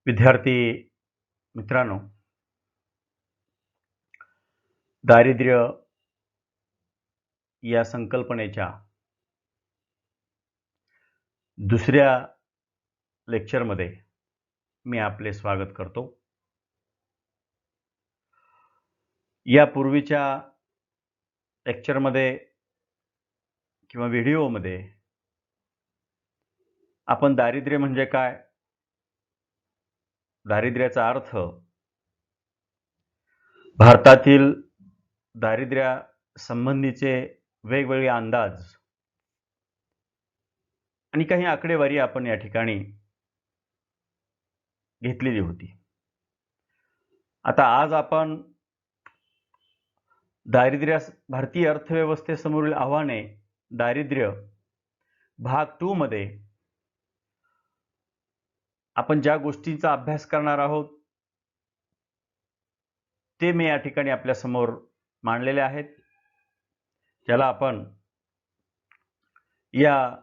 विद्यार्थी मित्रांनो, दारिद्र्य या संकल्पनेच्या दुसऱ्या लेक्चरमध्ये मी आपले स्वागत करतो. या पूर्वीच्या लेक्चरमध्ये किंवा व्हिडिओमध्ये आपण दारिद्र्य म्हणजे काय, दारिद्र्याचा अर्थ, भारतातील दारिद्र्या संबंधीचे वेगवेगळे अंदाज आणि काही आकडेवारी आपण या ठिकाणी घेतलेली होती. आता आज आपण भारतीय अर्थव्यवस्थेसमोरील आव्हाने, दारिद्र्य भाग 2 मध्ये आपण ज्या गोष्टींचा अभ्यास करणार आहोत ते मी या ठिकाणी आपल्या समोर मांडलेले आहेत, ज्याला आपण या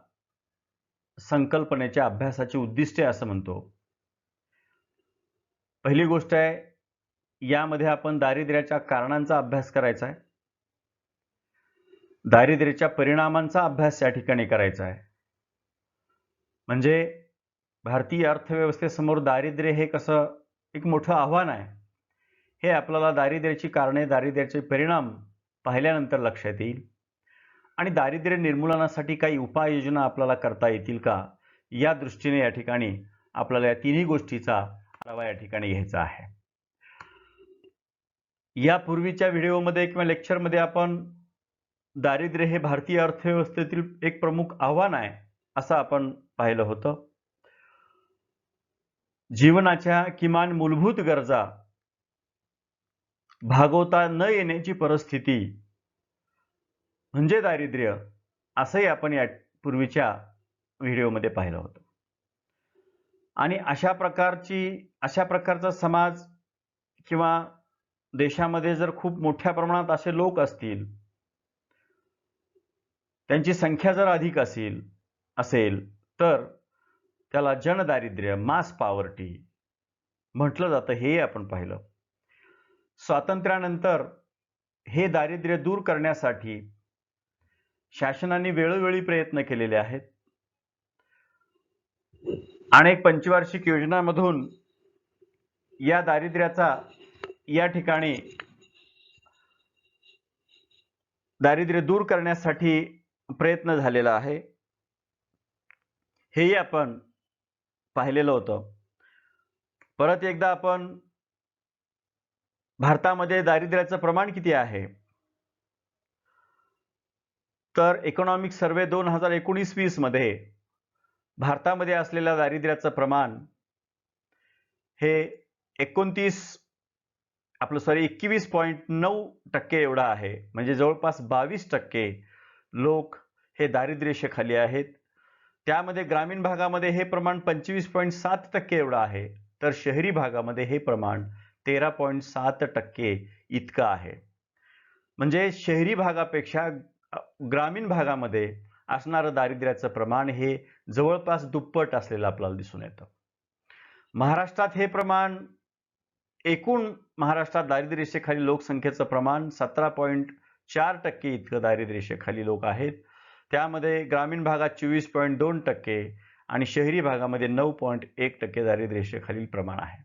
संकल्पनेच्या अभ्यासाची उद्दिष्टे असं म्हणतो. पहिली गोष्ट आहे, यामध्ये आपण दारिद्र्याच्या कारणांचा अभ्यास करायचा आहे, दारिद्र्याच्या परिणामांचा अभ्यास या ठिकाणी करायचा आहे. म्हणजे भारतीय अर्थव्यवस्थेसमोर दारिद्र्य हे कसं एक मोठं आव्हान आहे, हे आपल्याला दारिद्र्याची कारणे, दारिद्र्याचे परिणाम पाहिल्यानंतर लक्षात येईल. आणि दारिद्र्य निर्मूलनासाठी काही उपाययोजना आपल्याला करता येतील का, या दृष्टीने या ठिकाणी आपल्याला या तिन्ही गोष्टीचा आढावा या ठिकाणी घ्यायचा आहे. या पूर्वीच्या व्हिडिओमध्ये किंवा लेक्चरमध्ये आपण दारिद्र्य हे भारतीय अर्थव्यवस्थेतील एक प्रमुख आव्हान आहे असं आपण पाहिलं होतं. जीवनाच्या किमान मूलभूत गरजा भागवता न येण्याची परिस्थिती म्हणजे दारिद्र्य, असंही आपण या पूर्वीच्या व्हिडिओमध्ये पाहिलं होतं. आणि अशा प्रकारचा समाज किंवा देशामध्ये जर खूप मोठ्या प्रमाणात असे लोक असतील, त्यांची संख्या जर अधिक असेल तर त्याला जनदारिद्र्य, मास पॉवर्टी म्हटलं जातं, हे आपण पाहिलं. स्वातंत्र्यानंतर हे दारिद्र्य दूर करण्यासाठी शासनाने वेळोवेळी प्रयत्न केलेले आहेत. अनेक पंचवार्षिक योजनांमधून या दारिद्र्याचा या ठिकाणी दारिद्र्य दूर करण्यासाठी प्रयत्न झालेला आहे, हेही आपण पाहिलेलं होतं. परत एकदा आपण भारतामध्ये दारिद्र्याचं प्रमाण किती आहे, तर इकॉनॉमिक सर्वे 2019-20 मध्ये भारतामध्ये असलेल्या दारिद्र्याचं प्रमाण हे 21.9% एवढा आहे. म्हणजे जवळपास 22% लोक हे दारिद्र्यरेषेखाली आहेत. त्यामध्ये ग्रामीण भागामध्ये हे प्रमाण 25.7% एवढं आहे, तर शहरी भागामध्ये हे प्रमाण 13.7% इतकं आहे. म्हणजे शहरी भागापेक्षा ग्रामीण भागामध्ये असणारं दारिद्र्याचं प्रमाण हे जवळपास दुप्पट असलेलं आपल्याला दिसून येतं. महाराष्ट्रात हे प्रमाण, एकूण महाराष्ट्रात दारिद्र्यरेषेखाली लोकसंख्येचं प्रमाण 17.4% इतकं दारिद्र्यरेषेखाली लोक आहेत. त्यामध्ये ग्रामीण भागात 24.2% आणि शहरी भागामध्ये 9.1% दारिद्र्यरेषेखालील प्रमाण आहे.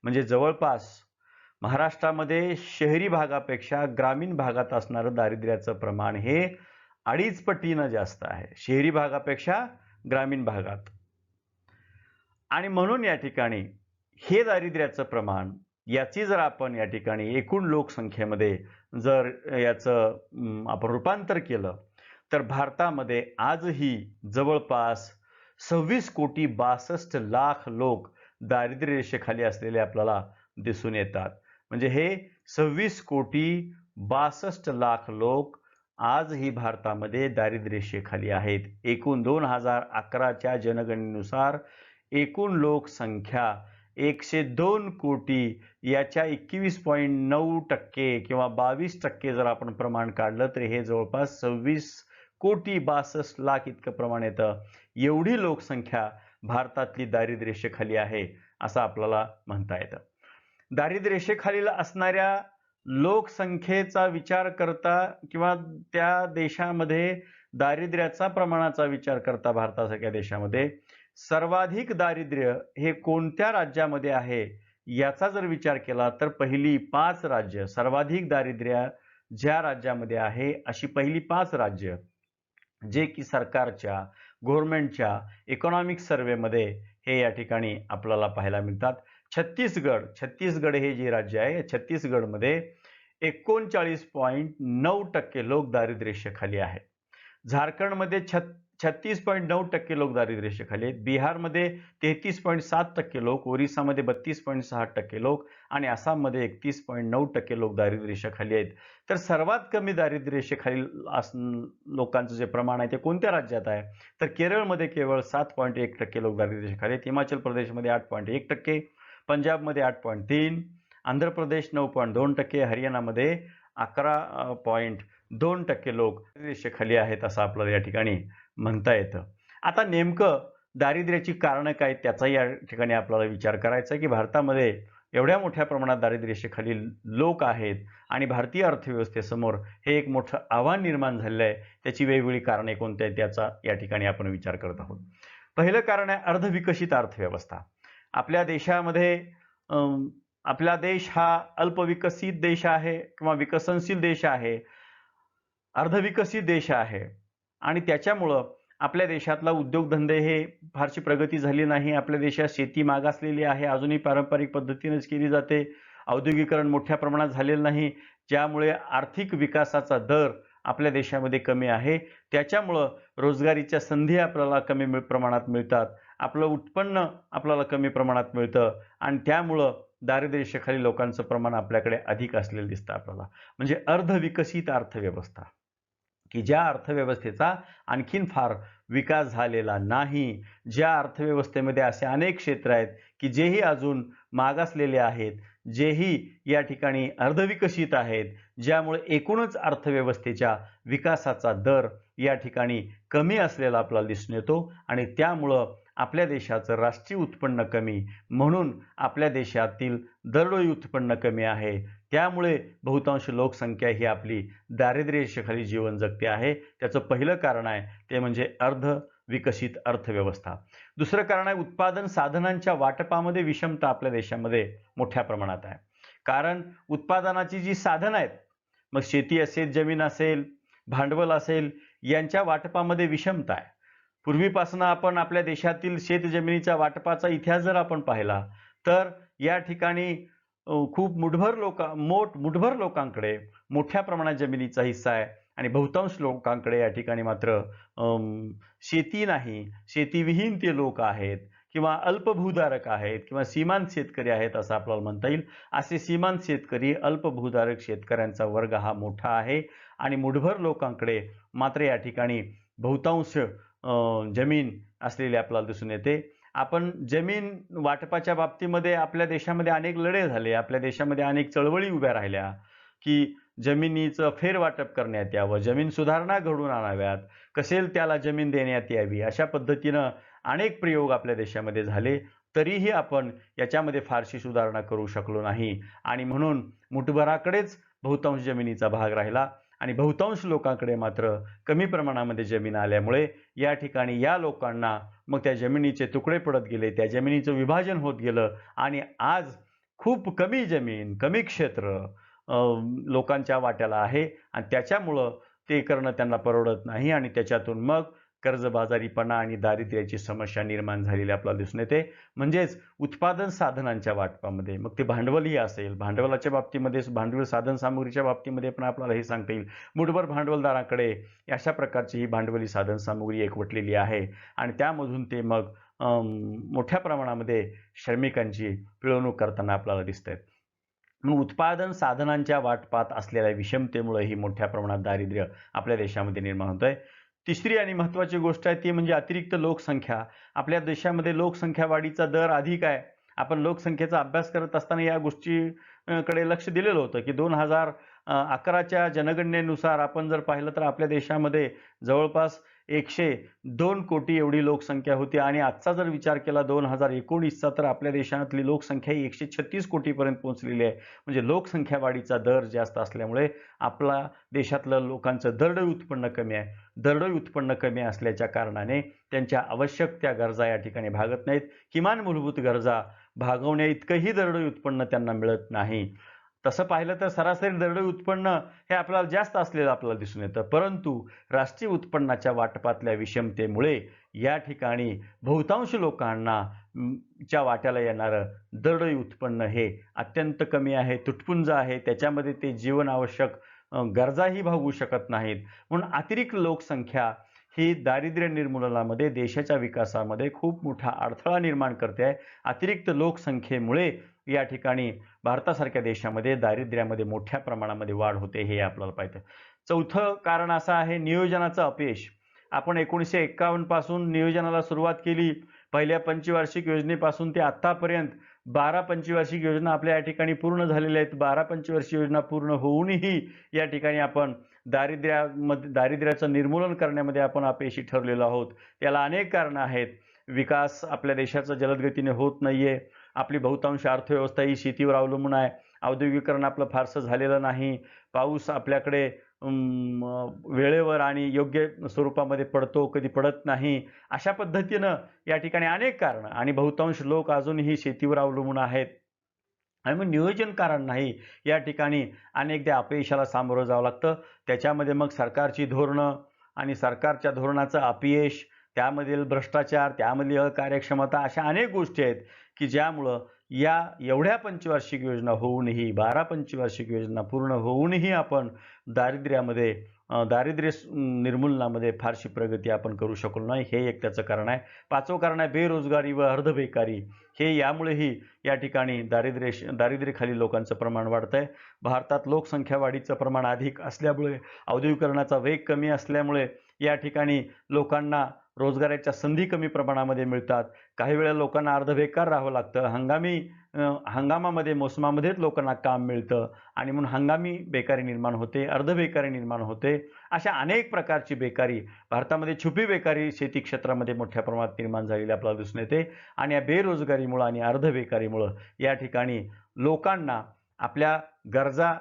म्हणजे जवळपास महाराष्ट्रामध्ये शहरी भागापेक्षा ग्रामीण भागात असणारं दारिद्र्याचं प्रमाण हे 2.5 पटीनं जास्त आहे, शहरी भागापेक्षा ग्रामीण भागात. आणि म्हणून या ठिकाणी हे दारिद्र्याचं प्रमाण, याची जर आपण या ठिकाणी एकूण लोकसंख्येमध्ये जर याचं आपण रूपांतर केलं तर भारतामध्ये आजही जवळपास 26,62,00,000 लोक दारिद्र्यरेषेखाली असलेले आपल्याला दिसून येतात. म्हणजे हे 26,62,00,000 लोक आजही भारतामध्ये दारिद्र्यरेषेखाली आहेत. एकूण 2011च्या जनगणनेनुसार एकूण लोकसंख्या 102 कोटी, याच्या 21.9% किंवा 22% जर आपण प्रमाण काढलं तर हे जवळपास 26,62,00,000 इतकं प्रमाण येतं. एवढी लोकसंख्या भारतातली दारिद्र्य रेषेखाली आहे असं आपल्याला म्हणता येतं. दारिद्र्य रेषेखालील असणाऱ्या लोकसंख्येचा विचार करता किंवा त्या देशामध्ये दारिद्र्याचा प्रमाणाचा विचार करता भारतासारख्या देशामध्ये सर्वाधिक दारिद्र्य हे कोणत्या राज्यामध्ये आहे याचा जर विचार केला तर पहिली 5 राज्य सर्वाधिक दारिद्र्य ज्या राज्यामध्ये आहे अशी पहिली 5 राज्य जे की सरकारच्या गव्हर्नमेंटच्या इकॉनॉमिक सर्व्हेमध्ये हे या ठिकाणी आपल्याला पाहायला मिळतात. छत्तीसगड हे जे राज्य आहे छत्तीसगडमध्ये 39.9% लोक दारिद्र्य रेषेखाली आहेत. झारखंडमध्ये 36.9% लोक दारिद्र्य रेषेखाली आहेत. बिहारमध्ये 33.7% लोक, ओरिसामध्ये 32.6% लोक आणि आसाममध्ये 31.9% लोक दारिद्र्य रेषेखाली आहेत. तर सर्वात कमी दारिद्र्य रेषेखालील लोकांचं जे प्रमाण आहे ते कोणत्या राज्यात आहे तर केरळमध्ये केवळ 7.1% लोक दारिद्र्य रेषेखाली आहेत. हिमाचल प्रदेशमध्ये 8.1%, पंजाबमध्ये 8.3%, आंध्र प्रदेश 9.2%, हरियाणामध्ये 11.2% लोक रेषेखाली आहेत असं आपल्याला या ठिकाणी म्हणता येतं. आता नेमकं दारिद्र्याची कारणं काय त्याचाही या ठिकाणी आपल्याला विचार करायचा आहे की भारतामध्ये एवढ्या मोठ्या प्रमाणात दारिद्र्य रेषेखालील लोक आहेत आणि भारतीय अर्थव्यवस्थेसमोर हे एक मोठं आव्हान निर्माण झालेलं आहे. त्याची वेगवेगळी कारणे कोणती आहेत त्याचा या ठिकाणी आपण विचार करत आहोत. पहिलं कारण आहे अर्धविकसित अर्थव्यवस्था. आपल्या देशामध्ये आपला देश हा अल्पविकसित देश आहे किंवा विकसनशील देश आहे, अर्धविकसित देश आहे आणि त्याच्यामुळं आपल्या देशातला उद्योगधंदे हे फारशी प्रगती झाली नाही. आपल्या देशात शेती मागासलेली आहे, अजूनही पारंपरिक पद्धतीनेच केली जाते. औद्योगिकरण मोठ्या प्रमाणात झालेलं नाही, ज्यामुळे आर्थिक विकासाचा दर आपल्या देशामध्ये कमी आहे. त्याच्यामुळं रोजगारीच्या संधी आपल्याला कमी प्रमाणात मिळतात, आपलं उत्पन्न आपल्याला कमी प्रमाणात मिळतं आणि त्यामुळं दारिद्र्य रेषेखाली लोकांचं प्रमाण आपल्याकडे अधिक असलेलं दिसतं आपल्याला. म्हणजे अर्धविकसित अर्थव्यवस्था की ज्या अर्थव्यवस्थेचा आणखीन फार विकास झालेला नाही, ज्या अर्थव्यवस्थेमध्ये असे अनेक क्षेत्र आहेत की जेही अजून मागासलेले आहेत, जेही या ठिकाणी अर्धविकसित आहेत, ज्यामुळे एकूणच अर्थव्यवस्थेच्या विकासाचा दर या ठिकाणी कमी असलेला आपल्याला दिसून येतो आणि त्यामुळं आपल्या देशाचं राष्ट्रीय उत्पन्न कमी, म्हणून आपल्या देशातील दरडोई उत्पन्न कमी आहे. त्यामुळे बहुतांश लोकसंख्या ही आपली दारिद्र्य रेषेखाली जीवन जगते आहे. त्याचं पहिलं कारण आहे ते म्हणजे अर्धविकसित अर्थव्यवस्था. दुसरं कारण आहे उत्पादन साधनांच्या वाटपामध्ये विषमता आपल्या देशामध्ये मोठ्या प्रमाणात आहे. कारण उत्पादनाची जी साधनं आहेत, मग शेती असेल, जमीन असेल, भांडवल असेल, यांच्या वाटपामध्ये विषमता आहे. पूर्वीपासून आपण आपल्या देशातील शेतजमिनीच्या वाटपाचा इतिहास जर आपण पाहिला तर या ठिकाणी खूप मुठभर लोकांकडे मोठ्या प्रमाणात जमिनीचा हिस्सा आहे आणि बहुतांश लोकांकडे या ठिकाणी मात्र शेती नाही, शेतीविहीन ते लोक आहेत किंवा अल्पभूधारक आहेत किंवा सीमांत शेतकरी आहेत असं आपल्याला म्हणता येईल. असे सीमांत शेतकरी, अल्पभूधारक शेतकऱ्यांचा वर्ग हा मोठा आहे आणि मुठभर लोकांकडे मात्र या ठिकाणी बहुतांश जमीन असलेली आपल्याला दिसून येते. आपण जमीन वाटपाच्या बाबतीमध्ये आपल्या देशामध्ये अनेक लढे झाले, आपल्या देशामध्ये अनेक चळवळी उभ्या राहिल्या की जमिनीचं फेरवाटप करण्यात यावं, जमीन सुधारणा घडवून आणाव्यात, कसेल त्याला जमीन देण्यात यावी, अशा पद्धतीनं अनेक प्रयोग आपल्या देशामध्ये झाले. तरीही आपण याच्यामध्ये फारशी सुधारणा करू शकलो नाही आणि म्हणून मुठभराकडेच बहुतांश जमिनीचा भाग राहिला आणि बहुतांश लोकांकडे मात्र कमी प्रमाणामध्ये जमीन आल्यामुळे या ठिकाणी या लोकांना मग त्या जमिनीचे तुकडे पडत गेले, त्या जमिनीचं विभाजन होत गेलं आणि आज खूप कमी जमीन, कमी क्षेत्र लोकांच्या वाट्याला आहे आणि त्याच्यामुळं ते करणं त्यांना परवडत नाही आणि त्याच्यातून मग कर्जबाजारीपणा आणि दारिद्र्याची समस्या निर्माण झालेली आपल्याला दिसून येते. म्हणजेच उत्पादन साधनांच्या वाटपामध्ये, मग ते भांडवलही असेल, भांडवलाच्या बाबतीमध्ये, भांडवल साधन सामुग्रीच्या बाबतीमध्ये पण आपल्याला हे सांगता येईल, मुठभर भांडवलदारांकडे अशा प्रकारची ही भांडवली साधन सामुग्री एकवटलेली आहे आणि त्यामधून ते मग मोठ्या प्रमाणामध्ये श्रमिकांची पिळवणूक करताना आपल्याला दिसत आहेत. म्हणून उत्पादन साधनांच्या वाटपात असलेल्या विषमतेमुळे ही मोठ्या प्रमाणात दारिद्र्य आपल्या देशामध्ये निर्माण होत आहे. तिसरी आणि महत्त्वाची गोष्ट आहे ती म्हणजे अतिरिक्त लोकसंख्या. आपल्या देशामध्ये लोकसंख्या वाढीचा दर अधिक आहे. आपण लोकसंख्येचा अभ्यास करत असताना या गोष्टीकडे लक्ष दिलेलं होतं की 2011च्या जनगणनेनुसार आपण जर पाहिलं तर आपल्या देशामध्ये जवळपास 102 कोटी एवढी लोकसंख्या होती आणि आजचा जर विचार केला 2019चा तर आपल्या देशातली लोकसंख्या ही 136 कोटीपर्यंत पोहोचलेली आहे. म्हणजे लोकसंख्या वाढीचा दर जास्त असल्यामुळे आपला देशातलं लोकांचं दरडोई उत्पन्न कमी आहे. दरडोई उत्पन्न कमी असल्याच्या कारणाने त्यांच्या आवश्यक त्या गरजा या ठिकाणी भागत नाहीत. किमान मूलभूत गरजा भागवण्या इतकंही दरडोई उत्पन्न त्यांना मिळत नाही. तसं पाहिलं तर सरासरी दरडोई उत्पन्न हे आपल्याला जास्त असलेलं आपल्याला दिसून येतं. परंतु राष्ट्रीय उत्पन्नाच्या वाटपातल्या विषमतेमुळे या ठिकाणी बहुतांश लोकांना च्या वाट्याला येणारं दरडोई उत्पन्न हे अत्यंत कमी आहे, तुटपुंज आहे. त्याच्यामध्ये ते जीवन आवश्यक गरजाही भागवू शकत नाहीत. म्हणून अतिरिक्त लोकसंख्या ही दारिद्र्य निर्मूलनामध्ये, देशाच्या विकासामध्ये खूप मोठा अडथळा निर्माण करते आहे. अतिरिक्त लोकसंख्येमुळे या ठिकाणी भारतासारख्या देशामध्ये दारिद्र्यामध्ये मोठ्या प्रमाणामध्ये वाढ होते, हे आपल्याला पाहिजे. चौथं कारण असं आहे नियोजनाचं अपयश. आपण 1951 पासून नियोजनाला सुरुवात केली. पहिल्या पंचवार्षिक योजनेपासून ते आतापर्यंत 12 पंचवार्षिक योजना आपल्या या ठिकाणी पूर्ण झालेल्या आहेत. 12 पंचवार्षिक योजना पूर्ण होऊनही या ठिकाणी आपण दारिद्र्याचं निर्मूलन करण्यामध्ये आपण अपयशी ठरलेलो आहोत. याला अनेक कारणं आहेत. विकास आपल्या देशाचा जलदगतीने होत नाहीये. आपली बहुतांश अर्थव्यवस्था ही शेतीवर अवलंबून आहे. औद्योगिकरण आपलं फारसं झालेलं नाही. पाऊस आपल्याकडे वेळेवर आणि योग्य स्वरूपामध्ये पडतो, कधी पडत नाही. अशा पद्धतीनं या ठिकाणी अनेक कारणं आणि बहुतांश लोक अजूनही शेतीवर अवलंबून आहेत. आणि मग नियोजन कारण नाही या ठिकाणी अनेकदा अपयशाला सामोरं जावं लागतं. त्याच्यामध्ये मग सरकारची धोरणं आणि सरकारच्या धोरणाचं अपयश, त्यामधील भ्रष्टाचार, त्यामधली अकार्यक्षमता अशा अनेक गोष्टी आहेत की ज्यामुळं या एवढ्या पंचवार्षिक योजना होऊनही 12 पंचवार्षिक योजना पूर्ण होऊनही आपण दारिद्र्य निर्मूलनामध्ये फारशी प्रगती आपण करू शकलो नाही. हे एक त्याचं कारण आहे. 5वं कारण आहे बेरोजगारी व अर्धबेकारी. हे यामुळेही या ठिकाणी दारिद्र्याखाली लोकांचं प्रमाण वाढतंय. भारतात लोकसंख्या वाढीचं प्रमाण अधिक असल्यामुळे, औद्योगिकरणाचा वेग कमी असल्यामुळे या ठिकाणी लोकांना रोजगाराच्या संधी कमी प्रमाणामध्ये मिळतात. काही वेळा लोकांना अर्धबेकार राहावं लागतं. हंगामामध्ये मोसमामध्येच लोकांना काम मिळतं आणि म्हणून हंगामी बेकारी निर्माण होते, अर्धबेकारी निर्माण होते. अशा अनेक प्रकारची बेकारी भारतामध्ये, छुपी बेकारी शेती क्षेत्रामध्ये मोठ्या प्रमाणात निर्माण झालेली आपल्याला दिसून येते. आणि या बेरोजगारीमुळं आणि अर्धबेकारीमुळं या ठिकाणी लोकांना आपल्या गरजा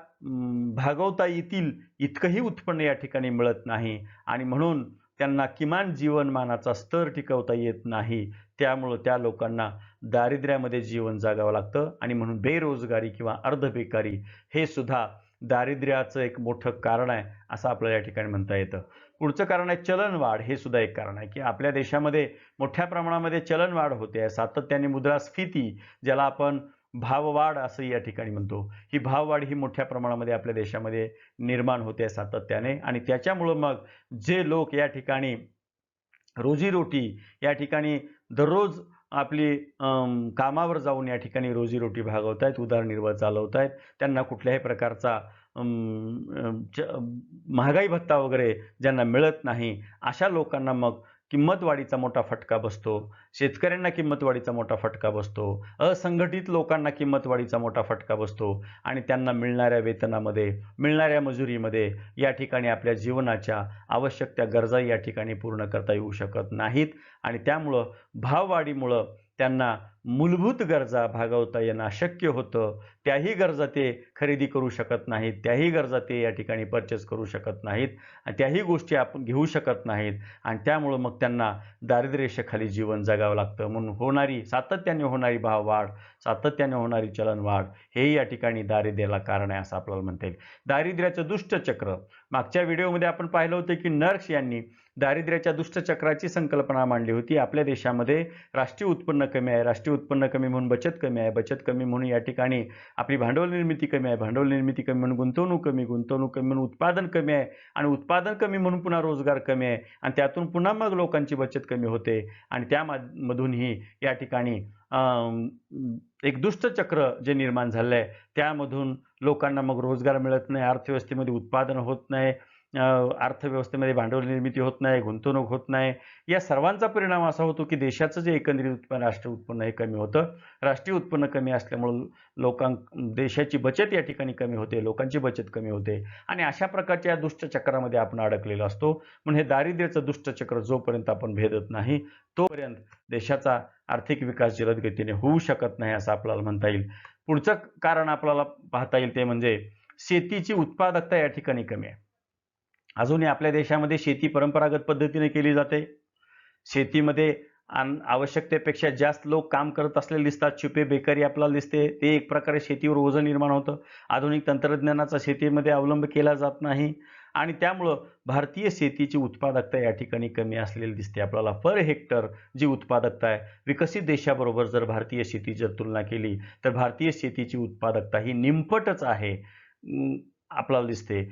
भागवता येतील इतकंही उत्पन्न या ठिकाणी मिळत नाही आणि म्हणून त्यांना किमान जीवनमानाचा स्तर टिकवता येत नाही. त्यामुळं त्या लोकांना दारिद्र्यामध्ये जीवन जगावं लागतं आणि म्हणून बेरोजगारी किंवा अर्धबेकारी हे सुद्धा दारिद्र्याचं एक मोठं कारण आहे असं आपल्याला या ठिकाणी म्हणता येतं. पुढचं कारण आहे चलनवाढ. हे सुद्धा एक कारण आहे की आपल्या देशामध्ये मोठ्या प्रमाणामध्ये चलनवाढ होते आहे. सातत्याने मुद्रास्फीती, ज्याला आपण भाववाढ असं या ठिकाणी म्हणतो, ही भाववाढ ही मोठ्या प्रमाणामध्ये आपल्या देशामध्ये निर्माण होते सातत्याने आणि त्याच्यामुळं मग जे लोक या ठिकाणी रोजीरोटी या ठिकाणी दररोज आपली कामावर जाऊन या ठिकाणी रोजीरोटी भागवत आहेत, उदरनिर्वाह चालवत आहेत, त्यांना कुठल्याही प्रकारचा महागाई भत्ता वगैरे ज्यांना मिळत नाही, अशा लोकांना मग किंमतवाढीचा मोठा फटका बसतो. शेतकऱ्यांना किंमतवाढीचा मोठा फटका बसतो. असंघटित लोकांना किंमतवाढीचा मोठा फटका बसतो आणि त्यांना मिळणाऱ्या वेतनामध्ये, मिळणाऱ्या मजुरीमध्ये या ठिकाणी आपल्या जीवनाच्या आवश्यक त्या गरजा या ठिकाणी पूर्ण करता येऊ शकत नाहीत आणि त्यामुळं भाववाढीमुळं त्यांना मूलभूत गरजा भागवता येणं अशक्य होतं. त्याही गरजा ते खरेदी करू शकत नाहीत, त्याही गरजा ते या ठिकाणी परचेस करू शकत नाहीत आणि त्याही गोष्टी आपण घेऊ शकत नाहीत आणि त्यामुळं मग त्यांना दारिद्र्यरेषेखाली जीवन जगावं लागतं. म्हणून सातत्याने होणारी भाववाढ, सातत्याने होणारी चलनवाढ हेही या ठिकाणी दारिद्र्याला कारण आहे असं आपल्याला म्हणता येईल. दारिद्र्याचं दुष्टचक्र. मागच्या व्हिडिओमध्ये आपण पाहिलं होतं की नर्क्स यांनी दारिद्र्याच्या दुष्टचक्राची संकल्पना मांडली होती. आपल्या देशामध्ये राष्ट्रीय उत्पन्न कमी आहे, राष्ट्रीय उत्पन्न कमी म्हणून बचत कमी आहे, बचत कमी म्हणून या ठिकाणी आपली भांडवल निर्मिती कमी आहे, भांडवल निर्मिती कमी म्हणून गुंतवणूक कमी, गुंतवणूक कमी म्हणून उत्पादन कमी आहे आणि उत्पादन कमी म्हणून पुन्हा रोजगार कमी आहे आणि त्यातून पुन्हा मग लोकांची बचत कमी होते आणि त्यामधूनही या ठिकाणी एक दुष्टचक्र जे निर्माण झालं आहे त्यामधून लोकांना मग रोजगार मिळत नाही, अर्थव्यवस्थेमध्ये उत्पादन होत नाही, अर्थव्यवस्थेमध्ये भांडवल निर्मिती होत नाही, गुंतवणूक होत नाही. या सर्वांचा परिणाम असा होतो की देशाचं जे एकंदरीत उत्पन्न, राष्ट्रीय उत्पन्न हे कमी होतं. राष्ट्रीय उत्पन्न कमी असल्यामुळं देशाची बचत या ठिकाणी कमी होते, लोकांची बचत कमी होते आणि अशा प्रकारच्या या दुष्टचक्रामध्ये आपण अडकलेलो असतो. म्हणून हे दारिद्र्याचं दुष्टचक्र जोपर्यंत आपण भेदत नाही, तोपर्यंत देशाचा आर्थिक विकास जलद गतीने होऊ शकत नाही असं आपल्याला म्हणता येईल. पुढचं कारण आपल्याला पाहता येईल ते म्हणजे शेतीची उत्पादकता या ठिकाणी कमी आहे. अजूनही आपल्या देशामध्ये शेती परंपरागत पद्धतीने केली जाते. शेतीमध्ये आवश्यकतेपेक्षा जास्त लोक काम करत असलेले दिसतात. छुपे बेकारी आपल्याला दिसते. ते एक प्रकारे शेतीवर ओझं निर्माण होतं. आधुनिक तंत्रज्ञानाचा शेतीमध्ये अवलंब केला जात नाही आणि त्यामुळं भारतीय शेतीची उत्पादकता या ठिकाणी कमी असलेली दिसते. आपल्याला पर हेक्टर जी उत्पादकता आहे, विकसित देशाबरोबर जर भारतीय शेती जर तुलना केली तर भारतीय शेतीची उत्पादकता ही निमपटच आहे आपल्याला दिसते.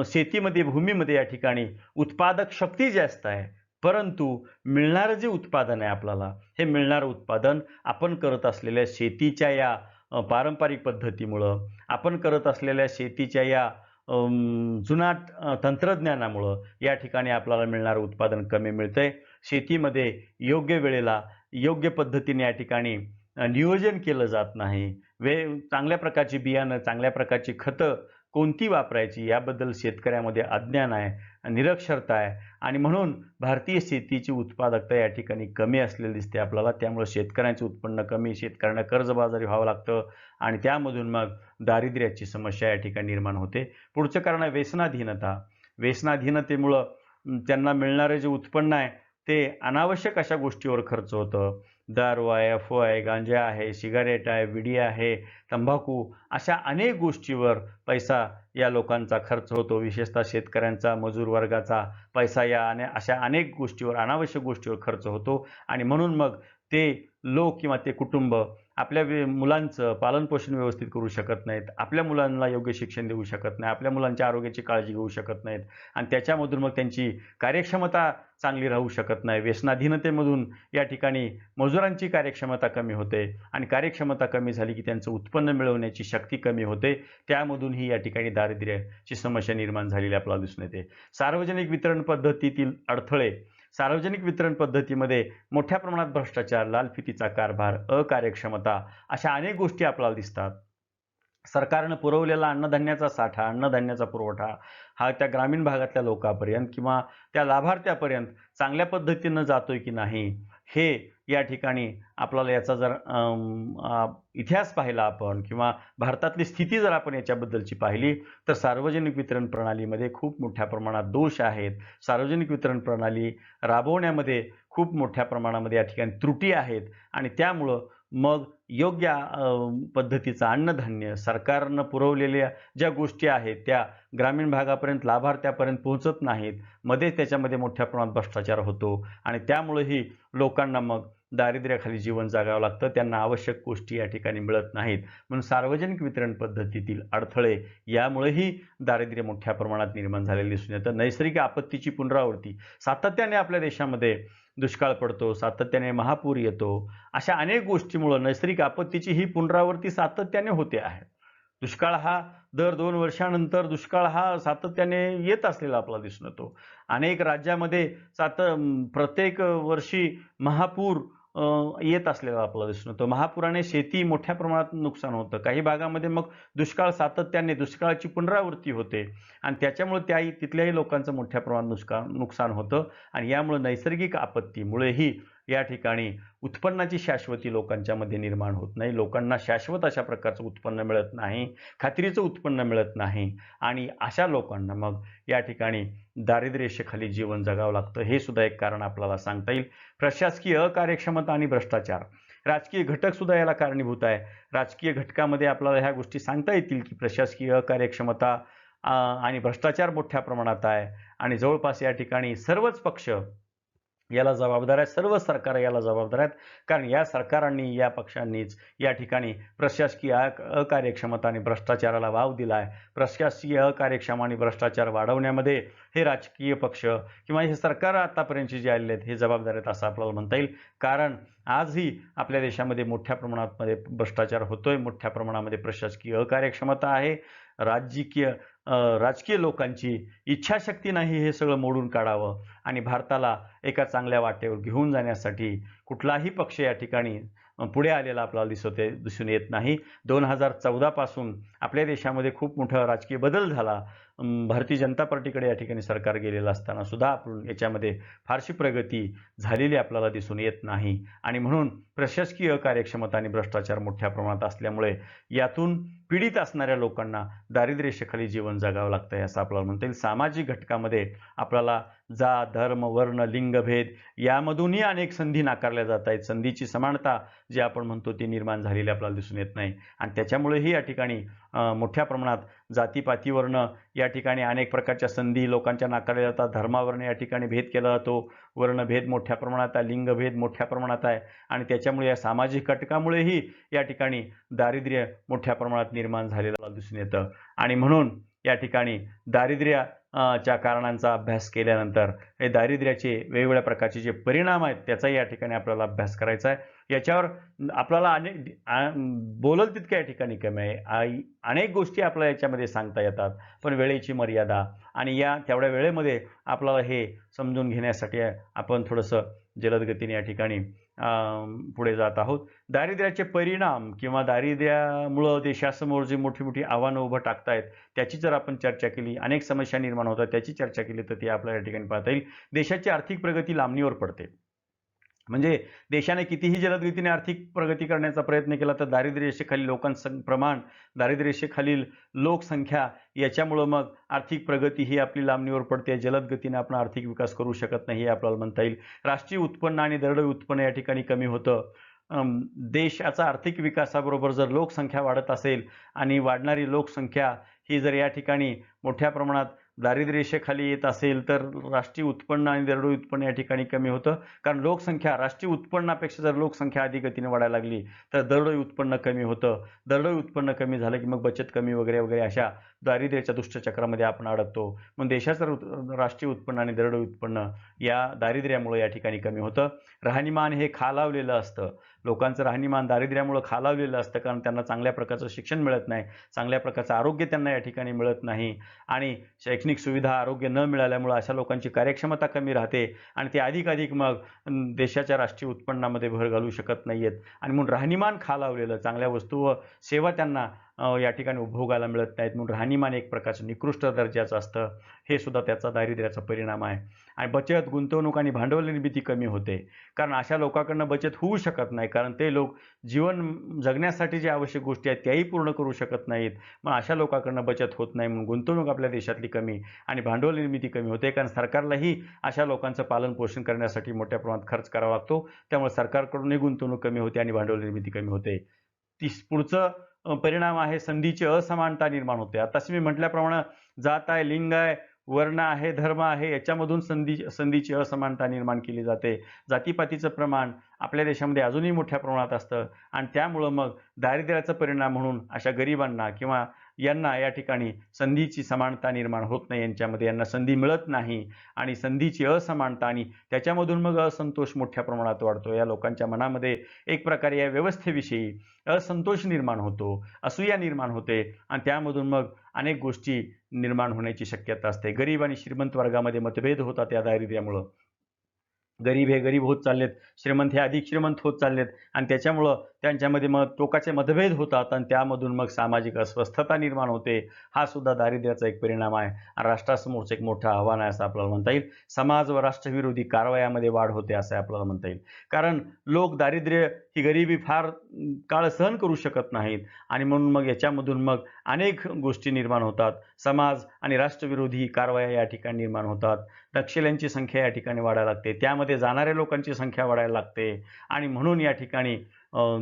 शेतीमध्ये भूमीमध्ये या ठिकाणी उत्पादक शक्ती जास्त आहे, परंतु मिळणारं जे उत्पादन आहे आपल्याला, हे मिळणारं उत्पादन आपण करत असलेल्या शेतीच्या या पारंपरिक पद्धतीमुळं, आपण करत असलेल्या शेतीच्या या जुनाट तंत्रज्ञानामुळं या ठिकाणी आपल्याला मिळणारं उत्पादन कमी मिळतंय. शेतीमध्ये योग्य वेळेला योग्य पद्धतीने या ठिकाणी नियोजन केलं जात नाही. चांगल्या प्रकारची बियाणं, चांगल्या प्रकारची खतं कोणती वापरायची याबद्दल शेतकऱ्यामध्ये अज्ञान आहे, निरक्षरता आहे आणि म्हणून भारतीय शेतीची उत्पादकता या ठिकाणी कमी असलेली दिसते आपल्याला. त्यामुळे शेतकऱ्यांचे उत्पन्न कमी, शेतकऱ्यांना कर्जबाजारी व्हावं लागतं आणि त्यामधून मग दारिद्र्याची समस्या या ठिकाणी निर्माण होते. पुढचं कारण आहे व्यसनाधीनता. व्यसनाधीनतेमुळं त्यांना मिळणारे जे उत्पन्न आहे ते अनावश्यक अशा गोष्टीवर खर्च होतं. दारू आहे, अफवा आहे, गांजा आहे, सिगारेट आहे, विडी आहे, तंबाखू अशा अनेक गोष्टीवर पैसा या लोकांचा खर्च होतो. विशेषतः शेतकऱ्यांचा, मजूर वर्गाचा पैसा या अशा अनेक गोष्टीवर, अनावश्यक गोष्टीवर खर्च होतो आणि म्हणून मग ते लोक किंवा ते कुटुंब आपल्या मुलांचं पालनपोषण व्यवस्थित करू शकत नाहीत. आपल्या मुलांना योग्य शिक्षण देऊ शकत नाही. आपल्या मुलांच्या आरोग्याची काळजी घेऊ शकत नाहीत आणि त्याच्यामधून मग त्यांची कार्यक्षमता चांगली राहू शकत नाही. व्यसनाधीनतेमधून या ठिकाणी मजुरांची कार्यक्षमता कमी होते आणि कार्यक्षमता कमी झाली की त्यांचं उत्पन्न मिळवण्याची शक्ती कमी होते. त्यामधूनही या ठिकाणी दारिद्र्याची समस्या निर्माण झालेली आपल्याला दिसून येते. सार्वजनिक वितरण पद्धतीतील अडथळे. सार्वजनिक वितरण पद्धतीमध्ये मोठ्या प्रमाणात भ्रष्टाचार, लालफितीचा कारभार, अकार्यक्षमता अशा अनेक गोष्टी आपल्याला दिसतात. सरकारनं पुरवलेला अन्नधान्याचा साठा, अन्नधान्याचा पुरवठा हा त्या ग्रामीण भागातल्या लोकांपर्यंत किंवा त्या लाभार्थ्यापर्यंत चांगल्या पद्धतीनं जातोय की नाही, हे या ठिकाणी आपल्याला याचा जर इतिहास पाहिला आपण किंवा भारतातली स्थिती जर आपण याच्याबद्दलची पाहिली तर सार्वजनिक वितरण प्रणालीमध्ये खूप मोठ्या प्रमाणात दोष आहेत. सार्वजनिक वितरण प्रणाली राबवण्यामध्ये खूप मोठ्या प्रमाणामध्ये या ठिकाणी त्रुटी आहेत आणि त्यामुळं मग योग्य पद्धतीचं अन्नधान्य सरकारनं पुरवलेल्या ज्या गोष्टी आहेत त्या ग्रामीण भागापर्यंत, लाभार्थ्यापर्यंत पोहोचत नाहीत. त्याच्यामध्ये मोठ्या प्रमाणात भ्रष्टाचार होतो आणि त्यामुळेही लोकांना मग दारिद्र्याखाली जीवन जगावं लागतं. त्यांना आवश्यक गोष्टी या ठिकाणी मिळत नाहीत. म्हणून सार्वजनिक वितरण पद्धतीतील अडथळे यामुळेही दारिद्र्य मोठ्या प्रमाणात निर्माण झालेले दिसून येतं. नैसर्गिक आपत्तीची पुनरावृत्ती. सातत्याने आपल्या देशामध्ये दुष्काळ पडतो, सातत्याने महापूर येतो. अशा अनेक गोष्टीमुळं नैसर्गिक आपत्तीची ही पुनरावृत्ती सातत्याने होते आहे. दुष्काळ हा दर 2 वर्षानंतर दुष्काळ हा सातत्याने येत असलेला आपल्याला दिसून येतो. अनेक राज्यामध्ये प्रत्येक वर्षी महापूर येत असलेला आपल्याला दिसून येतो. महापुराने शेती मोठ्या प्रमाणात नुकसान होतं. काही भागामध्ये मग दुष्काळाची पुनरावृत्ती होते आणि त्याच्यामुळे तिथल्याही लोकांचं मोठ्या प्रमाणात नुकसान होतं आणि यामुळे नैसर्गिक आपत्तीमुळेही या ठिकाणी उत्पन्नाची शाश्वती लोकांच्यामध्ये निर्माण होत नाही. लोकांना शाश्वत अशा प्रकारचं उत्पन्न मिळत नाही, खात्रीचं उत्पन्न मिळत नाही आणि अशा लोकांना मग या ठिकाणी दारिद्र्यरेषेखाली जीवन जगावं लागतं. हे सुद्धा एक कारण आपल्याला सांगता येईल. प्रशासकीय अकार्यक्षमता आणि भ्रष्टाचार. राजकीय घटक सुद्धा याला कारणीभूत आहे. राजकीय घटकामध्ये आपल्याला ह्या गोष्टी सांगता येतील की प्रशासकीय अकार्यक्षमता आणि भ्रष्टाचार मोठ्या प्रमाणात आहे आणि जवळपास या ठिकाणी सर्वच पक्ष याला जबाबदार आहेत. सर्व सरकार याला जबाबदार आहेत. कारण या सरकारांनी, या पक्षांनीच या ठिकाणी प्रशासकीय अकार्यक्षमता आणि भ्रष्टाचाराला वाव दिला आहे. प्रशासकीय अकार्यक्षम आणि भ्रष्टाचार वाढवण्यामध्ये हे राजकीय पक्ष किंवा हे सरकार आतापर्यंतचे जे आलेले आहेत हे जबाबदार आहेत असं आपल्याला म्हणता येईल. कारण आजही आपल्या देशामध्ये मोठ्या प्रमाणात भ्रष्टाचार होतोय, मोठ्या प्रमाणामध्ये प्रशासकीय अकार्यक्षमता आहे. राजकीय लोकांची इच्छाशक्ती नाही हे सगळं मोडून काढावं आणि भारताला एका चांगल्या वाटेवर घेऊन जाण्यासाठी कुठलाही पक्ष या ठिकाणी पुढे आलेला आपल्याला दिसून येत नाही. 2014 पासून आपल्या देशामध्ये खूप मोठा राजकीय बदल झाला. भारतीय जनता पार्टीकडे या ठिकाणी सरकार गेलेलं असताना सुद्धा आपण याच्यामध्ये फारशी प्रगती झालेली आपल्याला दिसून येत नाही आणि म्हणून प्रशासकीय कार्यक्षमता आणि भ्रष्टाचार मोठ्या प्रमाणात असल्यामुळे यातून पीडित असणाऱ्या लोकांना दारिद्र्यरेषेखाली जीवन जगावं लागतंय असं आपल्याला म्हणता येईल. सामाजिक घटकामध्ये आपल्याला जात, धर्म, वर्ण, लिंगभेद यामधूनही अनेक संधी नाकारल्या जात आहेत. संधीची समानता जी आपण म्हणतो ती निर्माण झालेली आपल्याला दिसून येत नाही आणि त्याच्यामुळेही या ठिकाणी मोठ्या प्रमाणात जातीपातीवरनं या ठिकाणी अनेक प्रकारच्या संधी लोकांच्या नाकारल्या जातात. धर्मावरनं या ठिकाणी भेद केला जातो. वर्णभेद मोठ्या प्रमाणात आहे, लिंगभेद मोठ्या प्रमाणात आहे आणि त्याच्यामुळे या सामाजिक घटकामुळेही या ठिकाणी दारिद्र्य मोठ्या प्रमाणात निर्माण झालेलं दिसून येतं आणि म्हणून या ठिकाणी दारिद्र्य च्या कारणांचा अभ्यास केल्यानंतर हे दारिद्र्याचे वेगवेगळ्या प्रकारचे जे परिणाम आहेत त्याचाही या ठिकाणी आपल्याला अभ्यास करायचा आहे. याच्यावर आपल्याला बोलल तितक्या या ठिकाणी कमी आहे. अनेक गोष्टी आपल्याला याच्यामध्ये सांगता येतात पण वेळेची मर्यादा आणि या तेवढ्या वेळेमध्ये आपल्याला हे समजून घेण्यासाठी आपण थोडंसं जलद गतीने या ठिकाणी पुढे जात आहोत. दारिद्र्याचे परिणाम किंवा दारिद्र्यामुळं देशासमोर जी मोठी मोठी आव्हानं उभं टाकतायत त्याची जर आपण चर्चा केली, अनेक समस्या निर्माण होतात त्याची चर्चा केली तर ती आपल्याला या ठिकाणी पाहता येईल. देशाची आर्थिक प्रगती लांबणीवर पडते. म्हणजे देशाने कितीही जलद गतीने आर्थिक प्रगती करण्याचा प्रयत्न केला तर दारिद्र्यरेषेखालील लोकांचं प्रमाण, दारिद्र्यरेषेखालील लोकसंख्या याच्यामुळं मग आर्थिक प्रगती ही आपली लांबणीवर पडते. जलद गतीने आपण आर्थिक विकास करू शकत नाही हे आपल्याला म्हणता येईल. राष्ट्रीय उत्पन्न आणि दरडोई उत्पन्न या ठिकाणी कमी होतं. देशाचा आर्थिक विकासाबरोबर जर लोकसंख्या वाढत असेल आणि वाढणारी लोकसंख्या ही जर या ठिकाणी मोठ्या प्रमाणात दारिद्र्यरेषेखाली येत असेल तर राष्ट्रीय उत्पन्न आणि दरडोई उत्पन्न या ठिकाणी कमी होतं. कारण लोकसंख्या राष्ट्रीय उत्पन्नापेक्षा जर लोकसंख्या अधिक गतीने वाढायला लागली तर दरडोई उत्पन्न कमी होतं. दरडोई उत्पन्न कमी झालं की मग बचत कमी वगैरे वगैरे अशा दारिद्र्याच्या दुष्टचक्रामध्ये आपण अडकतो. मग देशाचं राष्ट्रीय उत्पन्न आणि दरडोई उत्पन्न या दारिद्र्यामुळे या ठिकाणी कमी होतं. राहणीमान हे खालावलेलं असतं. लोकांचं राहणीमान दारिद्र्यामुळे खालावलेलं असतं कारण त्यांना चांगल्या प्रकारचं शिक्षण मिळत नाही, चांगल्या प्रकारचं आरोग्य त्यांना या ठिकाणी मिळत नाही आणि शैक्षणिक सुविधा, आरोग्य न मिळाल्यामुळं अशा लोकांची कार्यक्षमता कमी राहते आणि ते अधिक मग देशाच्या राष्ट्रीय उत्पन्नामध्ये भर घालू शकत नाहीयेत आणि म्हणून राहणीमान खालावलेलं, चांगल्या वस्तू व सेवा त्यांना या ठिकाणी उपभोगायला मिळत नाहीत म्हणून राहणीमान एक प्रकारचं निकृष्ट दर्जाचं असतं. हे सुद्धा त्याचा दारिद्र्याचा परिणाम आहे. आणि बचत, गुंतवणूक आणि भांडवल निर्मिती कमी होते कारण अशा लोकांकडनं बचत होऊ शकत नाही कारण ते लोक जीवन जगण्यासाठी ज्या आवश्यक गोष्टी आहेत त्याही पूर्ण करू शकत नाहीत. मग अशा लोकांकडनं बचत होत नाही म्हणून गुंतवणूक आपल्या देशातली कमी आणि भांडवल निर्मिती कमी होते कारण सरकारलाही अशा लोकांचं पालन पोषण करण्यासाठी मोठ्या प्रमाणात खर्च करावा लागतो. त्यामुळे सरकारकडूनही गुंतवणूक कमी होते आणि भांडवल निर्मिती कमी होते. पुढचं परिणाम आहे संधीची असमानता निर्माण होते. आताशी मी म्हटल्याप्रमाणे जात आहे, लिंग आहे, वर्ण आहे, धर्म आहे याच्यामधून संधीची असमानता निर्माण केली जाते. जातीपातीचं प्रमाण आपल्या देशामध्ये अजूनही मोठ्या प्रमाणात असतं आणि त्यामुळं मग दारिद्र्याचा परिणाम म्हणून अशा गरिबांना किंवा यांना या ठिकाणी संधीची समानता निर्माण होत नाही. यांच्यामध्ये यांना संधी मिळत नाही आणि संधीची असमानता आणि त्याच्यामधून मग असंतोष मोठ्या प्रमाणात वाढतो. या लोकांच्या मनामध्ये एक प्रकारे या व्यवस्थेविषयी असंतोष निर्माण होतो, असूया निर्माण होते आणि त्यामधून मग अनेक गोष्टी निर्माण होण्याची शक्यता असते. गरीब आणि श्रीमंत वर्गामध्ये मतभेद होतात या दारिद्र्यामुळं. गरीब हे गरीब होत चाललेत, श्रीमंत हे अधिक श्रीमंत होत चाललेत आणि त्याच्यामुळं त्यांच्यामध्ये मग टोकाचे मतभेद होतात आणि त्यामधून मग सामाजिक अस्वस्थता निर्माण होते. हा सुद्धा दारिद्र्याचा एक परिणाम आहे आणि राष्ट्रासमोरचं एक मोठं आव्हान आहे असं आपल्याला म्हणता येईल. समाज व राष्ट्रविरोधी कारवायामध्ये वाढ होते असं आपल्याला म्हणता येईल. कारण लोक दारिद्र्य ही गरिबी फार काळ सहन करू शकत नाहीत आणि म्हणून मग याच्यामधून मग अनेक गोष्टी निर्माण होतात. समाज आणि राष्ट्रविरोधी कारवाया या ठिकाणी निर्माण होतात. नक्षल्यांची संख्या या ठिकाणी वाढायला लागते, त्यामध्ये जाणाऱ्या लोकांची संख्या वाढायला लागते आणि म्हणून या ठिकाणी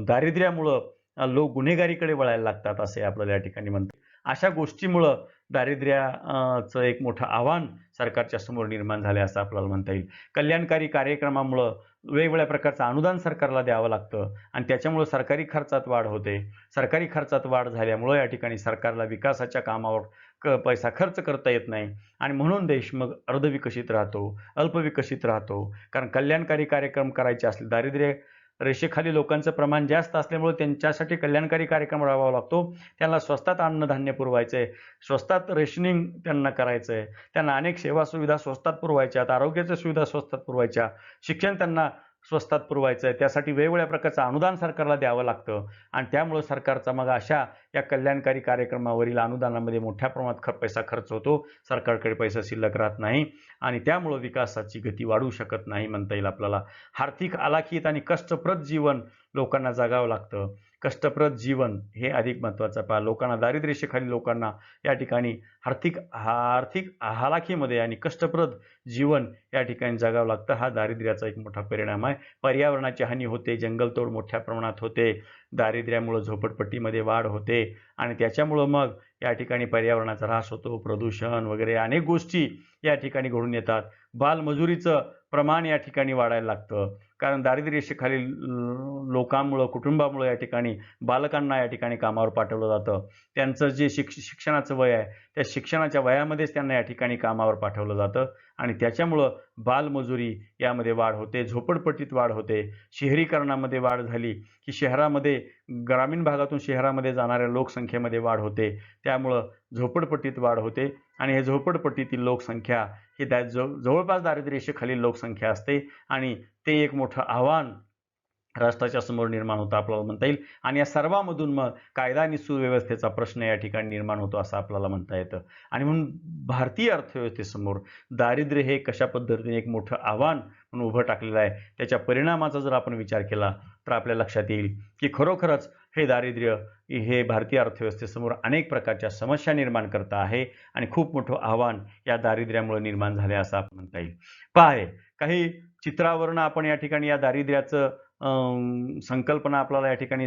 दारिद्र्यामुळं लोक गुन्हेगारीकडे वळायला लागतात असे आपल्याला या ठिकाणी म्हणतात. अशा गोष्टीमुळं दारिद्र्याचं एक मोठं आव्हान सरकारच्या समोर निर्माण झाले असं आपल्याला म्हणता येईल. कल्याणकारी कार्यक्रमामुळं वेगवेगळ्या प्रकारचं अनुदान सरकारला द्यावं लागतं आणि त्याच्यामुळं सरकारी खर्चात वाढ होते. सरकारी खर्चात वाढ झाल्यामुळं या ठिकाणी सरकारला विकासाच्या कामावर पैसा खर्च करता येत नाही आणि म्हणून देश मग अर्धविकसित राहतो, अल्पविकसित राहतो. कारण कल्याणकारी कार्यक्रम करायचे असले, दारिद्र्य रेषेखाली लोकांचं प्रमाण जास्त असल्यामुळे त्यांच्यासाठी कल्याणकारी कार्यक्रम राबवावा लागतो. त्यांना स्वस्तात अन्नधान्य पुरवायचंय, स्वस्तात रेशनिंग त्यांना करायचंय, त्यांना अनेक सेवा सुविधा स्वस्तात पुरवायच्यात, आरोग्याच्या सुविधा स्वस्तात पुरवायच्या, शिक्षण त्यांना स्वस्तात पुरवायचं आहे. त्यासाठी वेगवेगळ्या प्रकारचं अनुदान सरकारला द्यावं लागतं आणि त्यामुळं सरकारचा मग अशा या कल्याणकारी कार्यक्रमावरील अनुदानामध्ये मोठ्या प्रमाणात पैसा खर्च होतो. सरकारकडे पैसा शिल्लक राहत नाही आणि त्यामुळं विकासाची गती वाढू शकत नाही म्हणता येईल आपल्याला. आर्थिक आलाखीत आणि कष्टप्रद जीवन लोकांना जगावं लागतं. कष्टप्रद जीवन हे अधिक महत्त्वाचं पहा. लोकांना दारिद्र्य रेषेखालील लोकांना या ठिकाणी आर्थिक हालाखीमध्ये आणि कष्टप्रद जीवन या ठिकाणी जगावं लागतं. हा दारिद्र्याचा एक मोठा परिणाम आहे. पर्यावरणाची हानी होते, जंगलतोड मोठ्या प्रमाणात होते, दारिद्र्यामुळं झोपडपट्टीमध्ये वाढ होते आणि त्याच्यामुळं मग या ठिकाणी पर्यावरणाचा ऱ्हास होतो, प्रदूषण वगैरे अनेक गोष्टी या ठिकाणी घडून येतात. बालमजुरीचं प्रमाण या ठिकाणी वाढायला लागतं, कारण दारिद्र्य रेषेखालील लोकांमुळं, कुटुंबामुळं या ठिकाणी बालकांना या ठिकाणी कामावर पाठवलं जातं. त्यांचं जे शिक्षणाचं वय आहे त्या शिक्षणाच्या वयामध्येच त्यांना या ठिकाणी कामावर पाठवलं जातं आणि त्याच्यामुळं बालमजुरी यामध्ये वाढ होते, झोपडपट्टीत वाढ होते, शहरीकरणामध्ये वाढ झाली की शहरामध्ये ग्रामीण भागातून शहरामध्ये जाणाऱ्या लोकसंख्येमध्ये वाढ होते. त्यामुळं झोपडपट्टीत वाढ होते आणि हे झोपडपट्टीतील लोकसंख्या ही जवळपास दारिद्र्य रेषेखालील लोकसंख्या असते आणि ते एक मोठं आव्हान राष्ट्राच्या समोर निर्माण होतं आपल्याला म्हणता येईल आणि या सर्वांमधून मग कायदा आणि सुव्यवस्थेचा प्रश्न या ठिकाणी निर्माण होतो असं आपल्याला म्हणता येतं. आणि म्हणून भारतीय अर्थव्यवस्थेसमोर दारिद्र्य हे कशा पद्धतीने एक मोठं आव्हान म्हणून उभं टाकलेलं आहे. त्याच्या परिणामाचा जर आपण विचार केला तर आपल्या लक्षात येईल की खरोखरच हे दारिद्र्य हे भारतीय अर्थव्यवस्थेसमोर अनेक प्रकारच्या समस्या निर्माण करत आहे आणि खूप मोठं आव्हान या दारिद्र्यामुळे निर्माण झाले असं आपण म्हणता येईल. पहा, काही चित्रावरून आपण या ठिकाणी या दारिद्र्याचं संकल्पना आपल्याला या ठिकाणी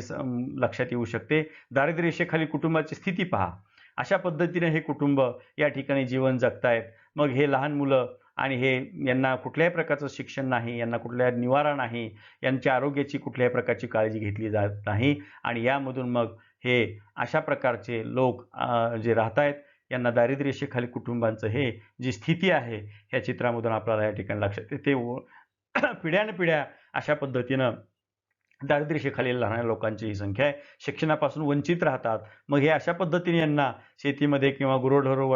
लक्षात येऊ शकते. दारिद्र्य रेषेखाली कुटुंबाची स्थिती पहा. अशा पद्धतीने हे कुटुंब या ठिकाणी जीवन जगतायत. मग हे लहान मुलं आणि यांना कुठल्याही प्रकारचं शिक्षण नाही, यांना कुठल्या निवारा नाही, यांच्या आरोग्याची कुठल्याही प्रकारची काळजी घेतली जात नाही आणि यामधून मग हे अशा प्रकारचे लोक जे राहत आहेत यांना दारिद्र्य रेषेखाली कुटुंबांचं हे जी स्थिती आहे ह्या चित्रामधून आपल्याला या ठिकाणी लक्षात येते. पिढ्यानपिढ्या अशा पद्धतीनं दारिद्र्य रेषेखालील राहणाऱ्या लोकांची ही संख्या आहे. शिक्षणापासून वंचित राहतात. मग हे अशा पद्धतीने यांना शेतीमध्ये किंवा गुरंढोरं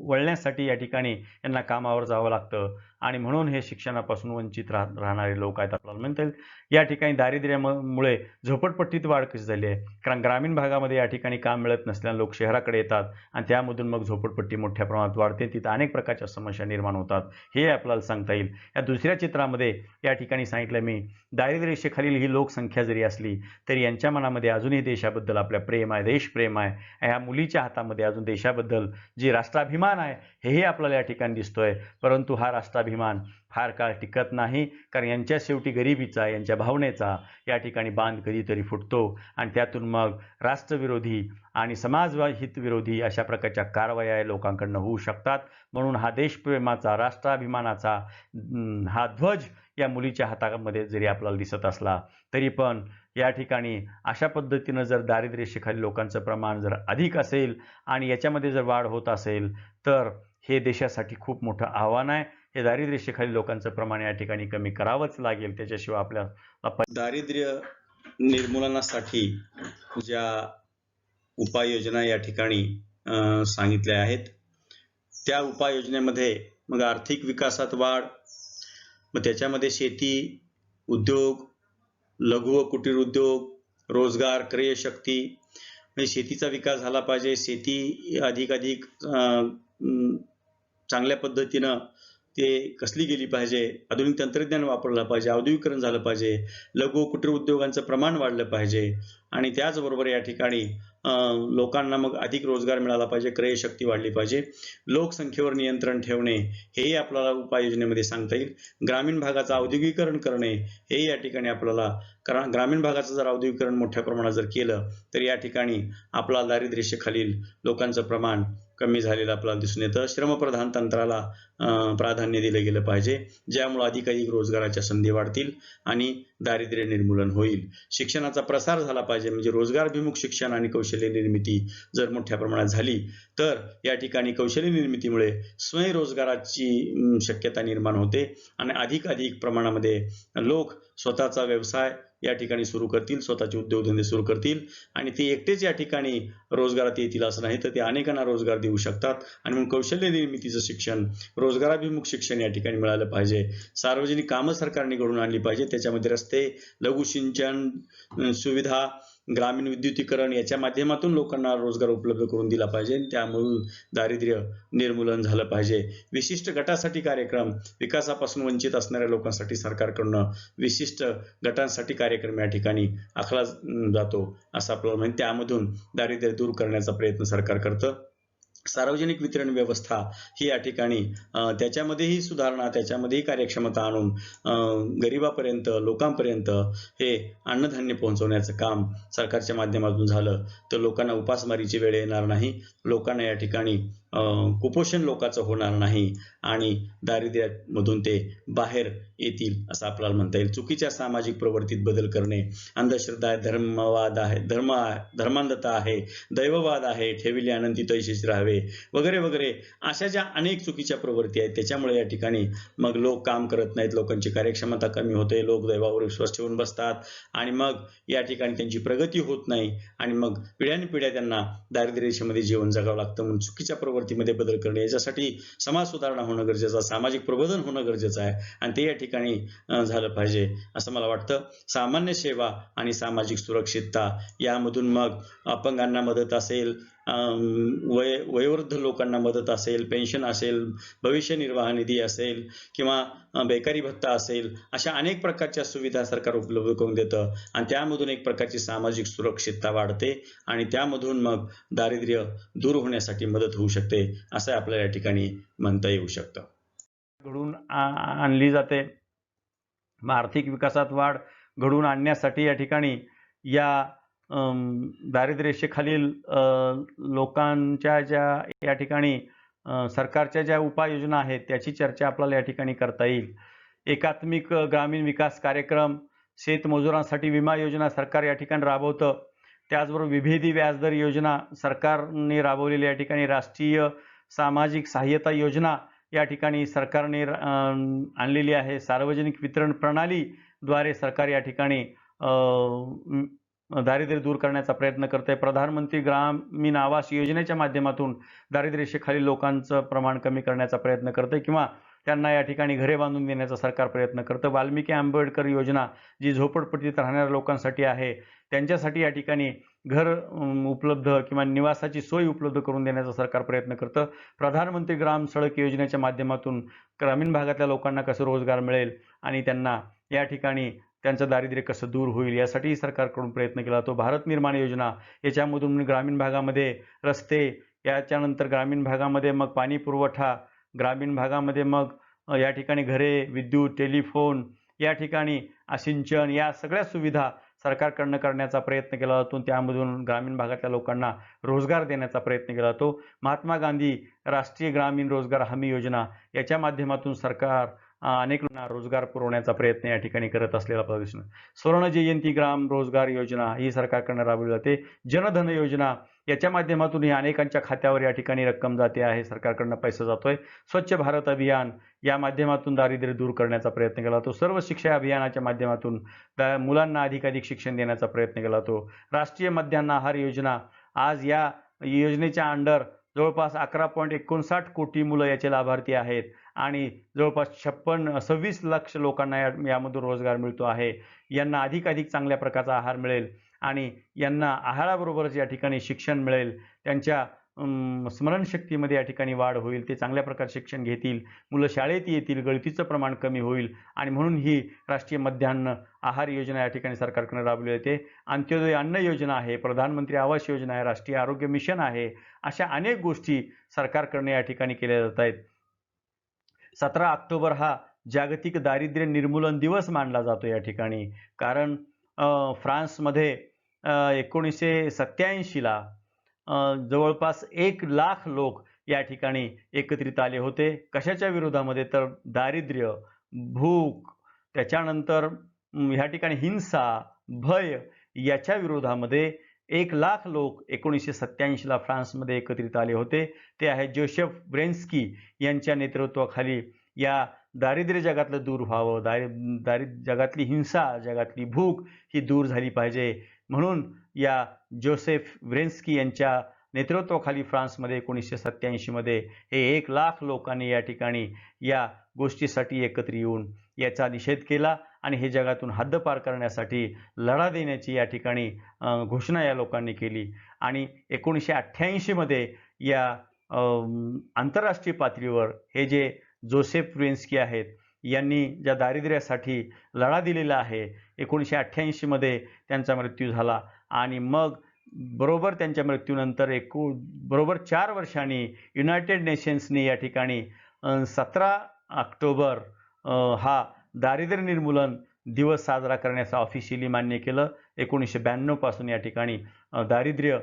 वळण्यासाठी या ठिकाणी यांना कामावर जावं लागतं आणि म्हणून हे शिक्षणापासून वंचित राहणारे लोक आहेत आपल्याला म्हणता येईल. या ठिकाणी दारिद्र्यामुळे झोपडपट्टीत वाढ कशी झाली आहे, कारण ग्रामीण भागामध्ये या ठिकाणी काम मिळत नसल्याने लोक शहराकडे येतात आणि त्यामधून मग झोपडपट्टी मोठ्या प्रमाणात वाढते. तिथं अनेक प्रकारच्या समस्या निर्माण होतात हे आपल्याला सांगता येईल. या दुसऱ्या चित्रामध्ये या ठिकाणी सांगितलं मी, दारिद्र्य रेषेखालील ही लोकसंख्या जरी असली तरी यांच्या मनामध्ये अजूनही देशाबद्दल आपल्या प्रेम आहे, देशप्रेम आहे. ह्या मुलीच्या हातामध्ये अजून देशाबद्दल जी राष्ट्राभिमान आहे हेही आपल्याला या ठिकाणी दिसतोय. परंतु हा राष्ट्राभिमान फार काळ टिकत नाही, कारण यांच्या शेवटी गरिबीचा, यांच्या भावनेचा या ठिकाणी बांध कधीतरी फुटतो आणि त्यातून मग राष्ट्रविरोधी आणि समाजहितविरोधी अशा प्रकारच्या कारवाया लोकांकडनं होऊ शकतात. म्हणून हा देशप्रेमाचा, राष्ट्राभिमानाचा हा ध्वज या मुलीच्या हातामध्ये जरी आपल्याला दिसत असला तरी पण या ठिकाणी अशा पद्धतीनं जर दारिद्र्य रेषेखालील लोकांचं प्रमाण जर अधिक असेल आणि याच्यामध्ये जर वाढ होत असेल तर हे देशासाठी खूप मोठं आव्हान आहे. हे दारिद्र्य रेषेखालील लोकांचं प्रमाण या ठिकाणी कमी करावंच लागेल. त्याच्याशिवाय आपल्याला दारिद्र्य निर्मूलनासाठी ज्या उपाययोजना या ठिकाणी सांगितल्या आहेत त्या उपाययोजनेमध्ये मग आर्थिक विकासात वाढ, मग त्याच्यामध्ये शेती, उद्योग, लघु व कुटीर उद्योग, रोजगार, क्रयशक्ती, म्हणजे शेतीचा विकास झाला पाहिजे. शेती अधिक चांगल्या पद्धतीनं ते कसली गेली पाहिजे, आधुनिक तंत्रज्ञान वापरलं पाहिजे, औद्योगिकरण झालं पाहिजे, लघु कुटीर उद्योगांचं प्रमाण वाढलं पाहिजे आणि त्याचबरोबर या ठिकाणी लोकांना मग अधिक रोजगार मिळाला पाहिजे, क्रयशक्ती वाढली पाहिजे. लोकसंख्येवर नियंत्रण ठेवणे हेही आपल्याला उपाययोजनेमध्ये सांगता येईल. ग्रामीण भागाचं औद्योगिकरण करणे हेही या ठिकाणी आपल्याला, कारण ग्रामीण भागाचं जर औद्योगिकरण मोठ्या प्रमाणात जर केलं तर या ठिकाणी आपला दारिद्र्य रेषेखालील लोकांचं प्रमाण कमी झालेलं आपल्याला दिसून येतं. श्रमप्रधान तंत्राला प्राधान्य दिलं गेलं पाहिजे, ज्यामुळे अधिक रोजगाराच्या संधी वाढतील आणि दारिद्र्य निर्मूलन होईल. शिक्षणाचा प्रसार झाला पाहिजे, म्हणजे रोजगारभिमुख शिक्षण आणि कौशल्य निर्मिती जर मोठ्या प्रमाणात झाली तर या ठिकाणी कौशल्य निर्मितीमुळे स्वयंरोजगाराची शक्यता निर्माण होते आणि अधिक प्रमाणामध्ये लोक स्वतःचा व्यवसाय या ठिकाणी सुरू करतील, स्वतःचे उद्योगधंदे सुरू करतील आणि ते एकटेच या ठिकाणी रोजगारात येतील असं नाही, तर ते अनेकांना रोजगार देऊ शकतात. आणि म्हणून कौशल्य निर्मितीचं शिक्षण, रोजगाराभिमुख शिक्षण या ठिकाणी मिळालं पाहिजे. सार्वजनिक कामं सरकारने घडवून आणली पाहिजे. त्याच्यामध्ये रस्ते, लघुसिंचन सुविधा, ग्रामीण विद्युतीकरण याच्या माध्यमातून लोकांना रोजगार उपलब्ध करून दिला पाहिजे. त्यामुळे दारिद्र्य निर्मूलन झालं पाहिजे. विशिष्ट गटासाठी कार्यक्रम, विकासापासून वंचित असणाऱ्या लोकांसाठी सरकारकडून विशिष्ट गटांसाठी कार्यक्रम या ठिकाणी आखला जातो असं आपल्याला माहिती. त्यामधून दारिद्र्य दूर करण्याचा प्रयत्न सरकार करतं. सार्वजनिक वितरण व्यवस्था ही या ठिकाणी त्याच्यामध्येही सुधारणा, त्याच्यामध्येही कार्यक्षमता आणून गरिबापर्यंत, लोकांपर्यंत हे अन्नधान्य पोहोचवण्याचं काम सरकारच्या माध्यमातून झालं तर लोकांना उपासमारीची वेळ येणार नाही. लोकांना या ठिकाणी कुपोषण लोकांचं होणार नाही आणि दारिद्र्यामधून ते बाहेर येतील असं आपल्याला म्हणता येईल. चुकीच्या सामाजिक प्रवृत्तीत बदल करणे, अंधश्रद्धा आहे, धर्मवाद आहे, धर्मांधता आहे, दैववाद आहे, ठेविले आनंदी तैशीच राहावे वगैरे वगैरे अशा ज्या अनेक चुकीच्या प्रवृत्ती आहेत त्याच्यामुळे या ठिकाणी मग लोक काम करत नाहीत, लोकांची कार्यक्षमता कमी होते, लोक दैवावर विश्वास ठेवून बसतात आणि मग या ठिकाणी त्यांची प्रगती होत नाही आणि मग पिढ्यानपिढ्या त्यांना दारिद्र्य रेषेमध्ये जीवन जगावं लागतं. म्हणून चुकीच्या प्रवृत्तीमध्ये बदल करणे, याच्यासाठी समाज सुधारणा होणं गरजेचं आहे, सामाजिक प्रबोधन होणं गरजेचं आहे आणि ते या ठिकाणी झालं पाहिजे असं मला वाटतं. सामान्य सेवा आणि सामाजिक सुरक्षितता यामधून मग अपंगांना मदत असेल, वयोवृद्ध लोकांना मदत असेल, पेन्शन असेल, भविष्य निर्वाह निधी असेल किंवा बेकारी भत्ता असेल, अशा अनेक प्रकारच्या सुविधा सरकार उपलब्ध करून देतं आणि त्यामधून एक प्रकारची सामाजिक सुरक्षितता वाढते आणि त्यामधून मग दारिद्र्य दूर होण्यासाठी मदत होऊ शकते असं आपल्याला या ठिकाणी म्हणता येऊ शकतं. घडून आणली जाते. आर्थिक विकासात वाढ घडवून आणण्यासाठी या ठिकाणी या दारिद्र्य रेषेखालील लोकांच्या ज्या या ठिकाणी सरकारच्या ज्या उपाययोजना आहेत त्याची चर्चा आपल्याला या ठिकाणी करता येईल. एकात्मिक ग्रामीण विकास कार्यक्रम, शेतमजुरांसाठी विमा योजना सरकार या ठिकाणी राबवतं. त्याचबरोबर विभेदी व्याजदर योजना सरकारने राबवलेली या ठिकाणी राष्ट्रीय सामाजिक सहाय्यता योजना या ठिकाणी सरकारने आणलेली आहे. सार्वजनिक वितरण प्रणालीद्वारे सरकार या ठिकाणी दारिद्र्य दूर करण्याचा प्रयत्न करते. प्रधानमंत्री ग्रामीण आवास योजनेच्या माध्यमातून दारिद्र्य रेषेखालील लोकांचं प्रमाण कमी करण्याचा प्रयत्न करते किंवा त्यांना या ठिकाणी घरे बांधून देण्याचा सरकार प्रयत्न करतं. वाल्मिकी आंबेडकर योजना जी झोपडपट्टीत राहणाऱ्या लोकांसाठी आहे त्यांच्यासाठी या ठिकाणी घर उपलब्ध किंवा निवासाची सोय उपलब्ध करून देण्याचा सरकार प्रयत्न करतं. प्रधानमंत्री ग्राम सडक योजनेच्या माध्यमातून ग्रामीण भागातल्या लोकांना कसं रोजगार मिळेल आणि त्यांना या ठिकाणी त्यांचं दारिद्र्य कसं दूर होईल यासाठीही सरकारकडून प्रयत्न केला जातो. भारत निर्माण योजना याच्यामधून ग्रामीण भागामध्ये रस्ते, याच्यानंतर ग्रामीण भागामध्ये मग पाणी पुरवठा, ग्रामीण भागामध्ये मग या ठिकाणी घरे, विद्युत, टेलिफोन या ठिकाणी सिंचन या सगळ्या सुविधा सरकारकडनं करण्याचा प्रयत्न केला जातो. त्यामधून ग्रामीण भागातल्या लोकांना रोजगार देण्याचा प्रयत्न केला जातो. महात्मा गांधी राष्ट्रीय ग्रामीण रोजगार हमी योजना याच्या माध्यमातून सरकार अनेक लोकांना रोजगार पुरवण्याचा प्रयत्न या ठिकाणी करत असलेला आपल्याला दिसून. स्वर्ण जयंती ग्राम रोजगार योजना ही सरकारकडनं राबवली जाते. जनधन योजना याच्या माध्यमातून अनेकांच्या खात्यावर या ठिकाणी रक्कम जाते आहे, सरकारकडनं पैसा जातोय. स्वच्छ भारत अभियान या माध्यमातून दारिद्र्य दूर करण्याचा प्रयत्न केला जातो. सर्व शिक्षा अभियानाच्या माध्यमातून मुलांना अधिकाधिक शिक्षण देण्याचा प्रयत्न केला जातो. राष्ट्रीय मध्यान्ह आहार योजना, आज या योजनेच्या अंडर जवळपास 11.59 कोटी मुलं याचे लाभार्थी आहेत आणि जवळपास 26 लक्ष लोकांना यामधून रोजगार मिळतो आहे. यांना अधिकाधिक चांगल्या प्रकारचा आहार मिळेल आणि यांना आहाराबरोबरच या ठिकाणी शिक्षण मिळेल. त्यांच्या स्मरणशक्तीमध्ये या ठिकाणी वाढ होईल, ते चांगल्या प्रकारे शिक्षण घेतील, मुलं शाळेत येतील, गळतीचं प्रमाण कमी होईल आणि म्हणून ही राष्ट्रीय मध्यान्ह आहार योजना या ठिकाणी सरकारकडे राबवली जाते. अंत्योदय अन्न योजना आहे, प्रधानमंत्री आवास योजना आहे, राष्ट्रीय आरोग्य मिशन आहे, अशा अनेक गोष्टी सरकारकडनं या ठिकाणी केल्या जात आहेत. 17 ऑक्टोबर हा जागतिक दारिद्र्य निर्मूलन दिवस मानला जातो या ठिकाणी, कारण फ्रान्समध्ये 1987ला जवळपास 1 लाख लोक या ठिकाणी एकत्रित आले होते. कशाच्या विरोधामध्ये? तर दारिद्र्य, भूक, त्याच्यानंतर ह्या ठिकाणी हिंसा, भय याच्या विरोधामध्ये 1 लाख लोक 1987ला फ्रान्समध्ये एकत्रित आले होते. ते आहे जोसेफ ब्रेन्स्की यांच्या नेतृत्वाखाली या दारिद्र्य जगातलं दूर व्हावं, जगातली हिंसा, जगातली भूक ही दूर झाली पाहिजे. म्हणून या जोसेफ व्रेन्स्की यांच्या नेतृत्वाखाली फ्रान्समध्ये 1987 मध्ये हे 1,00,000 लोकांनी या ठिकाणी या गोष्टीसाठी एकत्र येऊन याचा निषेध केला आणि हे जगातून हद्दपार करण्यासाठी लढा देण्याची या ठिकाणी घोषणा या लोकांनी केली. आणि 1988 मध्ये या आंतरराष्ट्रीय पातळीवर हे जे जोसेफ व्रेन्स्की आहेत यांनी ज्या दारिद्र्यासाठी लढा दिलेला आहे, 1988 मध्ये त्यांचा मृत्यू झाला. आणि मग बरोबर त्यांच्या मृत्यूनंतर बरोबर 4 वर्षांनी युनायटेड नेशन्सने या ठिकाणी 17 ऑक्टोबर हा दारिद्र्य निर्मूलन दिवस साजरा करण्याचं ऑफिशियली मान्य केलं. 1992 पासून या ठिकाणी दारिद्र्य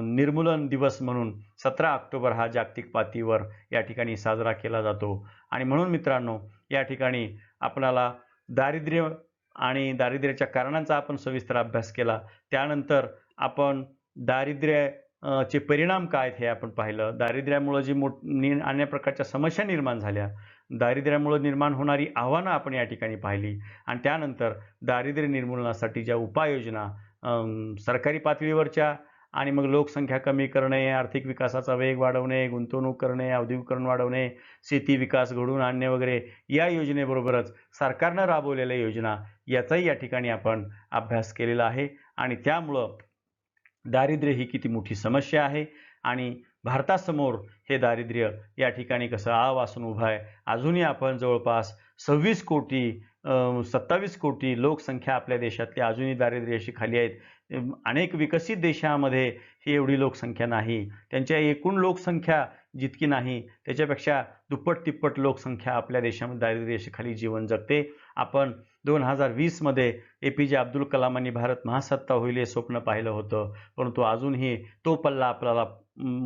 निर्मूलन दिवस म्हणून 17 ऑक्टोबर हा जागतिक पातळीवर या ठिकाणी साजरा केला जातो. आणि म्हणून मित्रांनो, या ठिकाणी आपल्याला दारिद्र्य आणि दारिद्र्याच्या कारणांचा आपण सविस्तर अभ्यास केला. त्यानंतर आपण दारिद्र्याचे परिणाम काय आहेत हे आपण पाहिलं. दारिद्र्यामुळे जी अनेक प्रकारच्या समस्या निर्माण झाल्या, दारिद्र्यामुळे निर्माण होणारी आव्हानं आपण या ठिकाणी पाहिली. आणि त्यानंतर दारिद्र्य निर्मूलनासाठी ज्या उपाययोजना सरकारी पातळीवरच्या आणि मग लोकसंख्या कमी करणे, आर्थिक विकासाचा वेग वाढवणे, गुंतवणूक करणे, औद्योगिकरण वाढवणे, शेती विकास घडवून आणणे वगैरे या योजनेबरोबरच सरकारनं राबवलेल्या योजना याचाही या ठिकाणी आपण अभ्यास केलेला आहे. आणि त्यामुळं दारिद्र्य ही किती मोठी समस्या आहे आणि भारतासमोर हे दारिद्र्य या ठिकाणी कसं आवासून उभं आहे. अजूनही आपण जवळपास 26 कोटी 27 कोटी लोकसंख्या आपल्या देशातली अजूनही दारिद्र्याशी खाली आहेत. अनेक विकसित देशामध्ये ही एवढी लोकसंख्या नाही. त्यांच्या एकूण लोकसंख्या जितकी नाही त्याच्यापेक्षा दुप्पट तिप्पट लोकसंख्या आपल्या देशामध्ये दारिद्र्याशी खाली जीवन जगते. आपण 2020 मध्ये APJ अब्दुल कलामांनी भारत महासत्ता होईल हे स्वप्न पाहिलं होतं, परंतु अजूनही तो पल्ला आपल्याला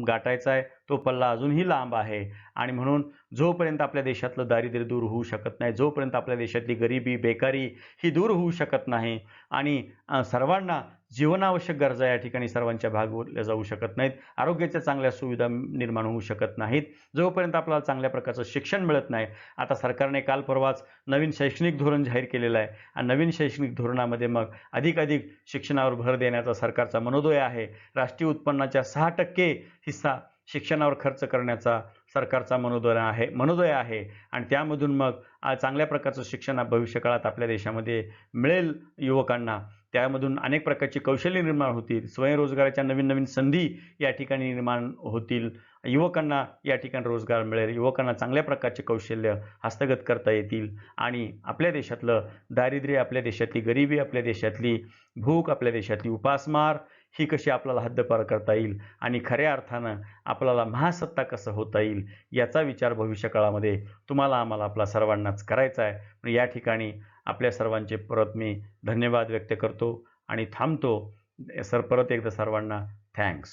गाठायचा आहे. तो पल्ला अजूनही लांब आहे. आणि म्हणून जोपर्यंत आपल्या देशातलं दारिद्र्य दूर होऊ शकत नाही, जोपर्यंत आपल्या देशातली गरिबी, बेकारी ही दूर होऊ शकत नाही आणि सर्वांना जीवनावश्यक गरजा या ठिकाणी सर्वांच्या भागवल्या जाऊ शकत नाहीत, आरोग्याच्या चांगल्या सुविधा निर्माण होऊ शकत नाहीत, जोपर्यंत आपल्याला चांगल्या प्रकारचं शिक्षण मिळत नाही. आता सरकारने काल परवाच नवीन शैक्षणिक धोरण जाहीर केलेलं आहे आणि नवीन शैक्षणिक धोरणामध्ये मग अधिकाधिक शिक्षणावर भर देण्याचा सरकारचा मनोदय आहे. राष्ट्रीय उत्पन्नाच्या 6% हिस्सा शिक्षणावर खर्च करण्याचा सरकारचा मनोदय आहे आणि त्यामधून मग चांगल्या प्रकारचं शिक्षण भविष्यकाळात आपल्या देशामध्ये मिळेल युवकांना. त्यामधून अनेक प्रकारची कौशल्य निर्माण होतील, स्वयंरोजगाराच्या नवीन नवीन संधी या ठिकाणी निर्माण होतील, युवकांना या ठिकाणी रोजगार मिळेल, युवकांना चांगल्या प्रकारचे कौशल्य हस्तगत करता येतील आणि आपल्या देशातलं दारिद्र्य, आपल्या देशातली गरिबी, आपल्या देशातली भूक, आपल्या देशातली उपासमार ही कशी आपल्याला हद्दपार करता येईल आणि खऱ्या अर्थानं आपल्याला महासत्ता कसं होता येईल याचा विचार भविष्यकाळामध्ये तुम्हाला आम्हाला आपला सर्वांनाच करायचा आहे. या ठिकाणी आपल्या सर्वांचे परत मी धन्यवाद व्यक्त करतो आणि थांबतो. परत एकदा सर्वांना थँक्स.